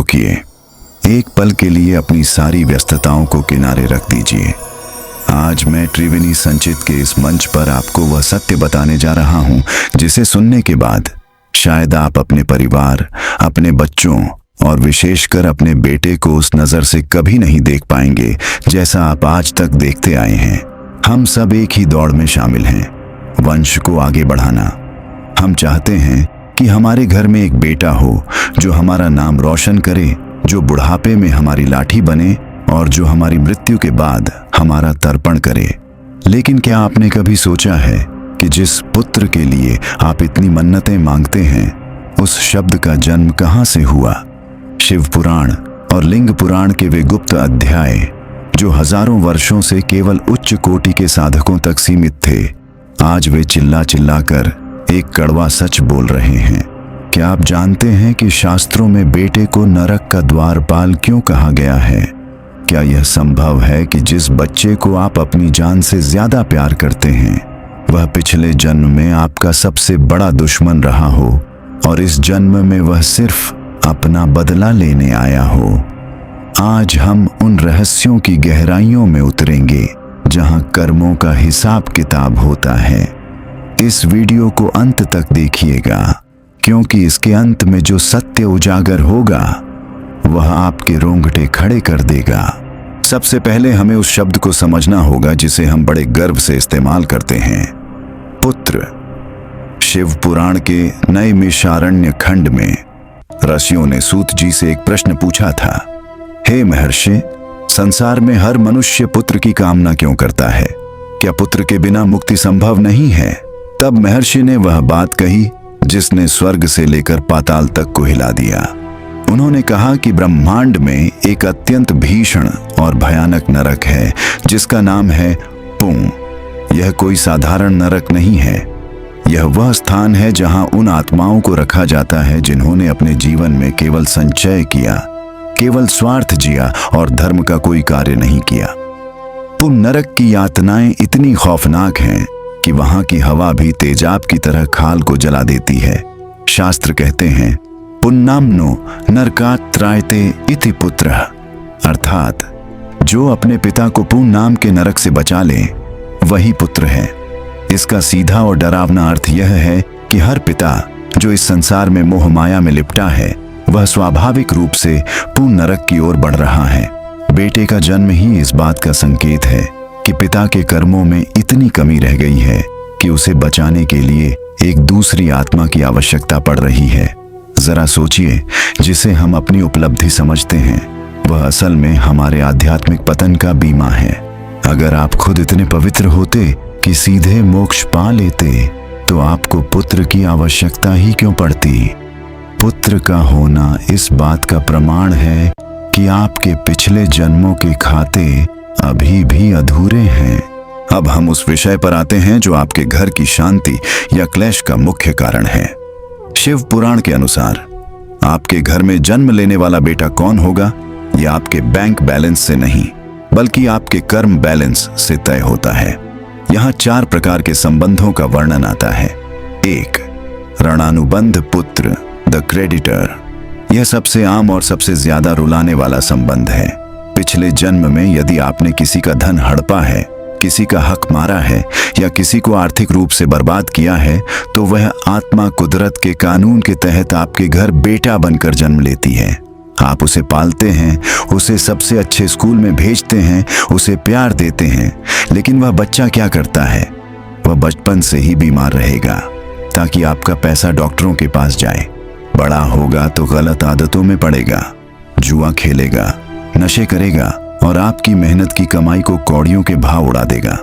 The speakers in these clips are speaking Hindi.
रुकिए। एक पल के लिए अपनी सारी व्यस्तताओं को किनारे रख दीजिए। आज मैं त्रिवेणी संचित के इस मंच पर आपको वह सत्य बताने जा रहा हूं जिसे सुनने के बाद शायद आप अपने परिवार, अपने बच्चों और विशेषकर अपने बेटे को उस नज़र से कभी नहीं देख पाएंगे जैसा आप आज तक देखते आए हैं। हम सब एक ही दौड़ में शामिल हैं, वंश को आगे बढ़ाना। हम चाहते हैं कि हमारे घर में एक बेटा हो जो हमारा नाम रोशन करे, जो बुढ़ापे में हमारी लाठी बने और जो हमारी मृत्यु के बाद हमारा तर्पण करे। लेकिन क्या आपने कभी सोचा है कि जिस पुत्र के लिए आप इतनी मन्नतें मांगते हैं, उस शब्द का जन्म कहाँ से हुआ? शिव पुराण और लिंग पुराण के वे गुप्त अध्याय जो हजारों वर्षों से केवल उच्च कोटि के साधकों तक सीमित थे, आज वे चिल्ला चिल्लाकर एक कड़वा सच बोल रहे हैं। क्या आप जानते हैं कि शास्त्रों में बेटे को नरक का द्वारपाल क्यों कहा गया है? क्या यह संभव है कि जिस बच्चे को आप अपनी जान से ज्यादा प्यार करते हैं, वह पिछले जन्म में आपका सबसे बड़ा दुश्मन रहा हो और इस जन्म में वह सिर्फ अपना बदला लेने आया हो? आज हम उन रहस्यों की गहराइयों में उतरेंगे जहां कर्मों का हिसाब किताब होता है। इस वीडियो को अंत तक देखिएगा, क्योंकि इसके अंत में जो सत्य उजागर होगा वह आपके रोंगटे खड़े कर देगा। सबसे पहले हमें उस शब्द को समझना होगा जिसे हम बड़े गर्व से इस्तेमाल करते हैं, पुत्र। शिव पुराण के नैमिषारण्य खंड में ऋषियों ने सूत जी से एक प्रश्न पूछा था, हे महर्षि, संसार में हर मनुष्य पुत्र की कामना क्यों करता है? क्या पुत्र के बिना मुक्ति संभव नहीं है? तब महर्षि ने वह बात कही जिसने स्वर्ग से लेकर पाताल तक को हिला दिया। उन्होंने कहा कि ब्रह्मांड में एक अत्यंत भीषण और भयानक नरक है जिसका नाम है पुं। यह कोई साधारण नरक नहीं है। यह वह स्थान है जहां उन आत्माओं को रखा जाता है जिन्होंने अपने जीवन में केवल संचय किया, केवल स्वार्थ जिया और धर्म का कोई कार्य नहीं किया। पुं नरक की यातनाएं इतनी खौफनाक हैं कि वहां की हवा भी तेजाब की तरह खाल को जला देती है। शास्त्र कहते हैं, पुन्नाम्नो नरकात् त्रायते इति पुत्रः, अर्थात जो अपने पिता को पुं नाम के नरक से बचा ले वही पुत्र है। इसका सीधा और डरावना अर्थ यह है कि हर पिता जो इस संसार में मोह माया में लिपटा है, वह स्वाभाविक रूप से पुं नरक की ओर बढ़ रहा है। बेटे का जन्म ही इस बात का संकेत है कि पिता के कर्मों में इतनी कमी रह गई है कि उसे बचाने के लिए एक दूसरी आत्मा की आवश्यकता पड़ रही है। जरा सोचिए, जिसे हम अपनी उपलब्धि समझते हैं वह असल में हमारे आध्यात्मिक पतन का बीमा है। अगर आप खुद इतने पवित्र होते कि सीधे मोक्ष पा लेते, तो आपको पुत्र की आवश्यकता ही क्यों पड़ती? पुत्र का होना इस बात का प्रमाण है कि आपके पिछले जन्मों के खाते अभी भी अधूरे हैं। अब हम उस विषय पर आते हैं जो आपके घर की शांति या क्लेश का मुख्य कारण है। शिव पुराण के अनुसार आपके घर में जन्म लेने वाला बेटा कौन होगा, यह आपके बैंक बैलेंस से नहीं बल्कि आपके कर्म बैलेंस से तय होता है। यहाँ 4 प्रकार के संबंधों का वर्णन आता है। 1. ऋणानुबंध पुत्र, द क्रेडिटर। यह सबसे आम और सबसे ज्यादा रुलाने वाला संबंध है। पिछले जन्म में यदि आपने किसी का धन हड़पा है, किसी का हक मारा है या किसी को आर्थिक रूप से बर्बाद किया है, तो वह आत्मा कुदरत के कानून के तहत आपके घर बेटा बनकर जन्म लेती है। आप उसे पालते हैं, उसे सबसे अच्छे स्कूल में भेजते हैं, उसे प्यार देते हैं, लेकिन वह बच्चा क्या करता है? वह बचपन से ही बीमार रहेगा ताकि आपका पैसा डॉक्टरों के पास जाए। बड़ा होगा तो गलत आदतों में पड़ेगा, जुआ खेलेगा, नशे करेगा और आपकी मेहनत की कमाई को कौड़ियों के भाव उड़ा देगा।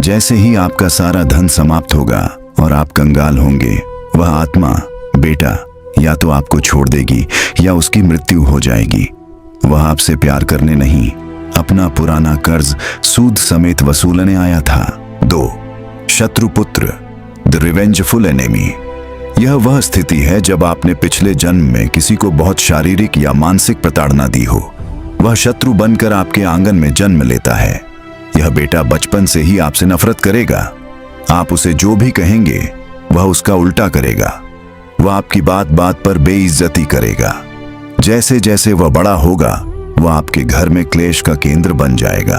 जैसे ही आपका सारा धन समाप्त होगा और आप कंगाल होंगे, वह आत्मा बेटा या तो आपको छोड़ देगी या उसकी मृत्यु हो जाएगी। वह आपसे प्यार करने नहीं, अपना पुराना कर्ज सूद समेत वसूलने आया था। 2. शत्रुपुत्र, द रिवेंजफुल एनेमी। यह वह स्थिति है जब आपने पिछले जन्म में किसी को बहुत शारीरिक या मानसिक प्रताड़ना दी हो। वह शत्रु बनकर आपके आंगन में जन्म लेता है। यह बेटा बचपन से ही आपसे नफरत करेगा। आप उसे जो भी कहेंगे वह उसका उल्टा करेगा। वह आपकी बात बात पर बेइज्जती करेगा। जैसे जैसे वह बड़ा होगा वह आपके घर में क्लेश का केंद्र बन जाएगा।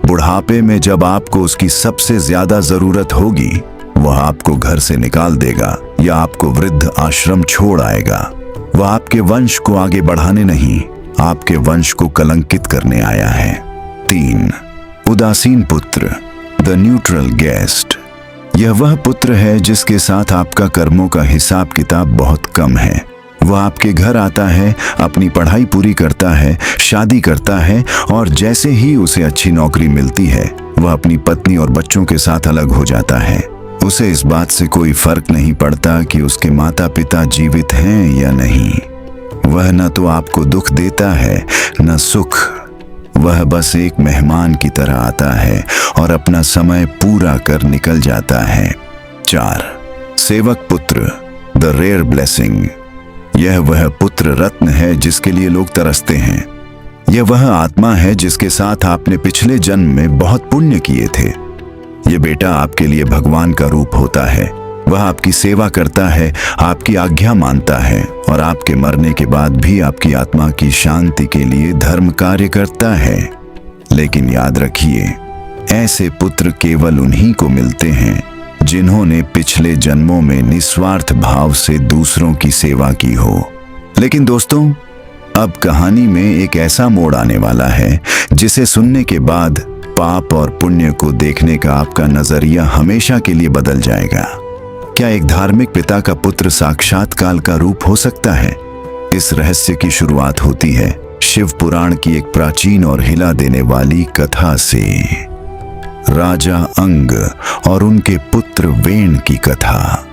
बुढ़ापे में जब आपको उसकी सबसे ज्यादा जरूरत होगी वह आपको घर से निकाल देगा या आपको वृद्ध आश्रम छोड़ आएगा। वह आपके वंश को आगे बढ़ाने नहीं, आपके वंश को कलंकित करने आया है। 3. उदासीन पुत्र, द न्यूट्रल गेस्ट। यह वह पुत्र है जिसके साथ आपका कर्मों का हिसाब किताब बहुत कम है। वह आपके घर आता है, अपनी पढ़ाई पूरी करता है, शादी करता है और जैसे ही उसे अच्छी नौकरी मिलती है वह अपनी पत्नी और बच्चों के साथ अलग हो जाता है। उसे इस बात से कोई फर्क नहीं पड़ता कि उसके माता पिता जीवित हैं या नहीं। वह न तो आपको दुख देता है न सुख। वह बस एक मेहमान की तरह आता है और अपना समय पूरा कर निकल जाता है। 4. सेवक पुत्र, द रेयर ब्लेसिंग। यह वह पुत्र रत्न है जिसके लिए लोग तरसते हैं। यह वह आत्मा है जिसके साथ आपने पिछले जन्म में बहुत पुण्य किए थे। यह बेटा आपके लिए भगवान का रूप होता है। वह आपकी सेवा करता है, आपकी आज्ञा मानता है और आपके मरने के बाद भी आपकी आत्मा की शांति के लिए धर्म कार्य करता है। लेकिन याद रखिए, ऐसे पुत्र केवल उन्हीं को मिलते हैं जिन्होंने पिछले जन्मों में निस्वार्थ भाव से दूसरों की सेवा की हो। लेकिन दोस्तों, अब कहानी में एक ऐसा मोड़ आने वाला है जिसे सुनने के बाद पाप और पुण्य को देखने का आपका नजरिया हमेशा के लिए बदल जाएगा। क्या एक धार्मिक पिता का पुत्र साक्षात काल का रूप हो सकता है? इस रहस्य की शुरुआत होती है शिव पुराण की एक प्राचीन और हिला देने वाली कथा से। राजा अंग और उनके पुत्र वेन की कथा।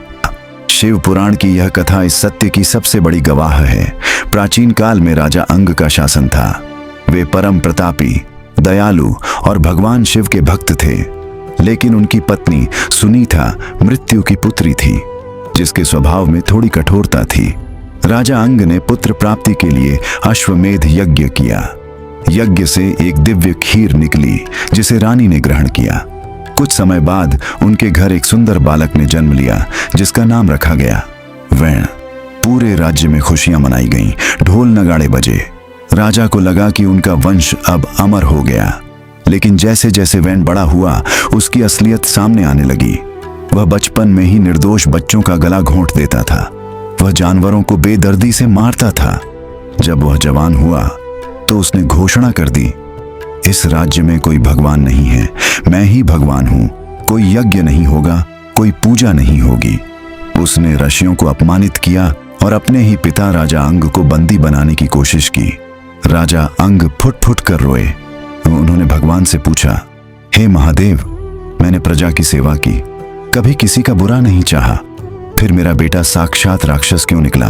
शिव पुराण की यह कथा इस सत्य की सबसे बड़ी गवाह है। प्राचीन काल में राजा अंग का शासन था। वे परम प्रतापी, दयालु और भगवान शिव के भक्त थे। लेकिन उनकी पत्नी सुनीता मृत्यु की पुत्री थी, जिसके स्वभाव में थोड़ी कठोरता थी। राजा अंग ने पुत्र प्राप्ति के लिए अश्वमेध यज्ञ किया। यज्ञ से एक दिव्य खीर निकली जिसे रानी ने ग्रहण किया। कुछ समय बाद उनके घर एक सुंदर बालक ने जन्म लिया जिसका नाम रखा गया वैन। पूरे राज्य में खुशियां मनाई गईं, ढोल नगाड़े बजे। राजा को लगा कि उनका वंश अब अमर हो गया। लेकिन जैसे जैसे वैन बड़ा हुआ उसकी असलियत सामने आने लगी। वह बचपन में ही निर्दोष बच्चों का गला घोंट देता था। वह जानवरों को बेदर्दी से मारता था। जब वह जवान हुआ तो उसने घोषणा कर दी, इस राज्य में कोई भगवान नहीं है, मैं ही भगवान हूं। कोई यज्ञ नहीं होगा, कोई पूजा नहीं होगी। उसने ऋषियों को अपमानित किया और अपने ही पिता राजा अंग को बंदी बनाने की कोशिश की। राजा अंग फुट फुट कर रोए। उन्होंने भगवान से पूछा, हे महादेव, मैंने प्रजा की सेवा की, कभी किसी का बुरा नहीं चाहा, फिर मेरा बेटा साक्षात राक्षस क्यों निकला?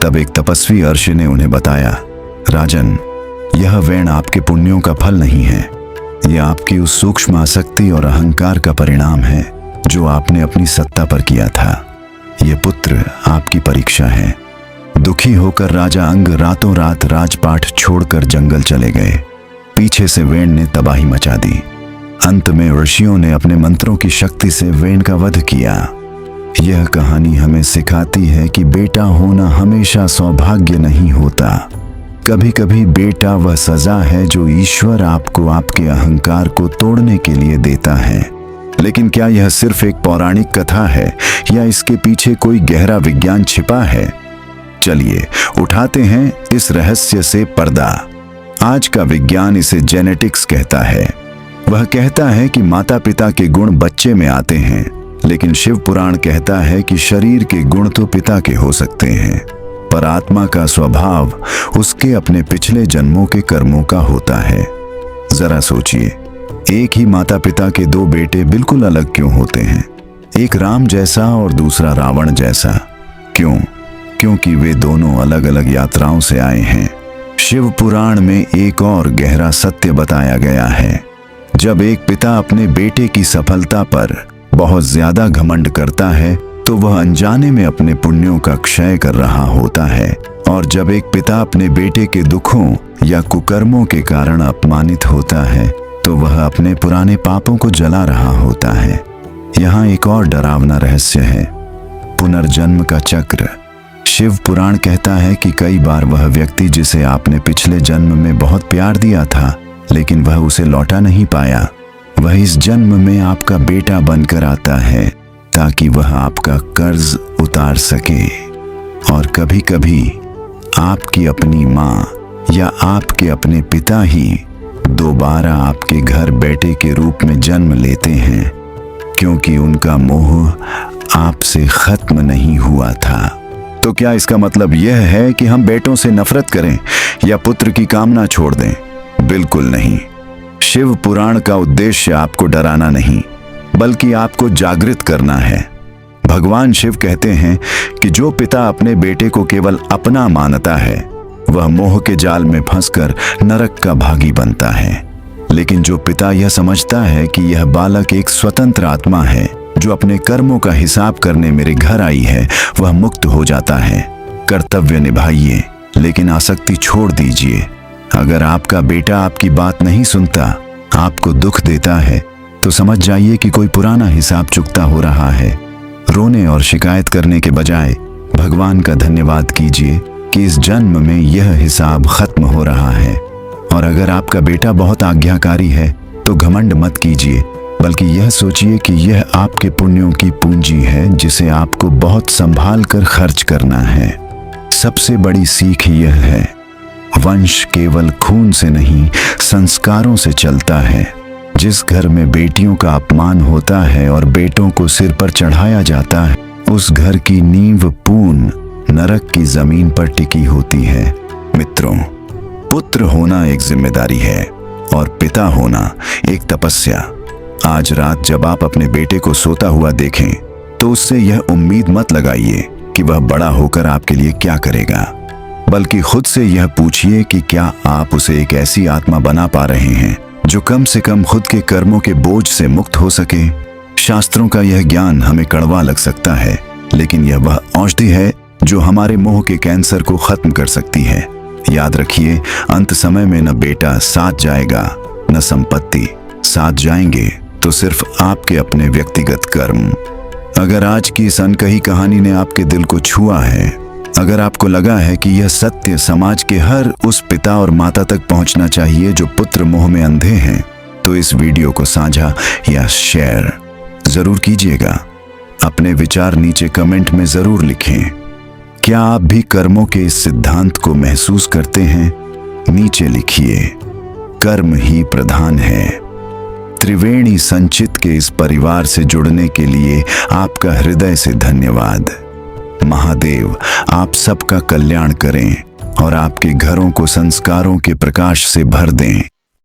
तब एक तपस्वी अर्षि ने उन्हें बताया, राजन, यह वैन आपके पुण्यों का फल नहीं है, यह आपकी उस सूक्ष्म आसक्ति और अहंकार का परिणाम है जो आपने अपनी सत्ता पर किया था। यह पुत्र आपकी परीक्षा है। दुखी होकर राजा अंग रातों रात राजपाट छोड़कर जंगल चले गए। पीछे से वैन ने तबाही मचा दी। अंत में ऋषियों ने अपने मंत्रों की शक्ति से वैन का वध किया। यह कहानी हमें सिखाती है कि बेटा होना हमेशा सौभाग्य नहीं होता। कभी कभी बेटा वह सजा है जो ईश्वर आपको आपके अहंकार को तोड़ने के लिए देता है। लेकिन क्या यह सिर्फ एक पौराणिक कथा है या इसके पीछे कोई गहरा विज्ञान छिपा है? चलिए उठाते हैं इस रहस्य से पर्दा। आज का विज्ञान इसे जेनेटिक्स कहता है। वह कहता है कि माता पिता के गुण बच्चे में आते हैं, लेकिन शिव पुराण कहता है कि शरीर के गुण तो पिता के हो सकते हैं, पर आत्मा का स्वभाव उसके अपने पिछले जन्मों के कर्मों का होता है। जरा सोचिए, एक ही माता पिता के दो बेटे बिल्कुल अलग क्यों होते हैं? एक राम जैसा और दूसरा रावण जैसा। क्यों? क्योंकि वे दोनों अलग अलग यात्राओं से आए हैं। शिव पुराण में एक और गहरा सत्य बताया गया है। जब एक पिता अपने बेटे की सफलता पर बहुत ज्यादा घमंड करता है तो वह अनजाने में अपने पुण्यों का क्षय कर रहा होता है, और जब एक पिता अपने बेटे के दुखों या कुकर्मों के कारण अपमानित होता है तो वह अपने पुराने पापों को जला रहा होता है। यहाँ एक और डरावना रहस्य है, पुनर्जन्म का चक्र। शिव पुराण कहता है कि कई बार वह व्यक्ति जिसे आपने पिछले जन्म में बहुत प्यार दिया था लेकिन वह उसे लौटा नहीं पाया, वह इस जन्म में आपका बेटा बनकर आता है ताकि वह आपका कर्ज उतार सके। और कभी कभी आपकी अपनी माँ या आपके अपने पिता ही दोबारा आपके घर बेटे के रूप में जन्म लेते हैं, क्योंकि उनका मोह आपसे खत्म नहीं हुआ था। तो क्या इसका मतलब यह है कि हम बेटों से नफरत करें या पुत्र की कामना छोड़ दें? बिल्कुल नहीं। शिव पुराण का उद्देश्य आपको डराना नहीं, बल्कि आपको जागृत करना है। भगवान शिव कहते हैं कि जो पिता अपने बेटे को केवल अपना मानता है वह मोह के जाल में फंसकर नरक का भागी बनता है। लेकिन जो पिता यह समझता है कि यह बालक एक स्वतंत्र आत्मा है जो अपने कर्मों का हिसाब करने मेरे घर आई है, वह मुक्त हो जाता है। कर्तव्य निभाइए लेकिन आसक्ति छोड़ दीजिए। अगर आपका बेटा आपकी बात नहीं सुनता, आपको दुख देता है, तो समझ जाइए कि कोई पुराना हिसाब चुकता हो रहा है। रोने और शिकायत करने के बजाय भगवान का धन्यवाद कीजिए कि इस जन्म में यह हिसाब खत्म हो रहा है। और अगर आपका बेटा बहुत आज्ञाकारी है तो घमंड मत कीजिए, बल्कि यह सोचिए कि यह आपके पुण्यों की पूंजी है जिसे आपको बहुत संभाल कर खर्च करना है। सबसे बड़ी सीख यह है, वंश केवल खून से नहीं संस्कारों से चलता है। जिस घर में बेटियों का अपमान होता है और बेटों को सिर पर चढ़ाया जाता है, उस घर की नींव पूर्ण नरक की जमीन पर टिकी होती है। मित्रों, पुत्र होना एक जिम्मेदारी है और पिता होना एक तपस्या। आज रात जब आप अपने बेटे को सोता हुआ देखें तो उससे यह उम्मीद मत लगाइए कि वह बड़ा होकर आपके लिए क्या करेगा, बल्कि खुद से यह पूछिए कि क्या आप उसे एक ऐसी आत्मा बना पा रहे हैं जो कम से कम खुद के कर्मों के बोझ से मुक्त हो सके। शास्त्रों का यह ज्ञान हमें कड़वा लग सकता है, लेकिन यह वह औषधि है जो हमारे मोह के कैंसर को खत्म कर सकती है। याद रखिए, अंत समय में न बेटा साथ जाएगा न संपत्ति, साथ जाएंगे तो सिर्फ आपके अपने व्यक्तिगत कर्म। अगर आज की इस अनकही कहानी ने आपके दिल को छुआ है, अगर आपको लगा है कि यह सत्य समाज के हर उस पिता और माता तक पहुंचना चाहिए जो पुत्र मोह में अंधे हैं, तो इस वीडियो को साझा या शेयर जरूर कीजिएगा। अपने विचार नीचे कमेंट में जरूर लिखें। क्या आप भी कर्मों के इस सिद्धांत को महसूस करते हैं? नीचे लिखिए, कर्म ही प्रधान है। त्रिवेणी संचित के इस परिवार से जुड़ने के लिए आपका हृदय से धन्यवाद। महादेव आप सबका कल्याण करें और आपके घरों को संस्कारों के प्रकाश से भर दें।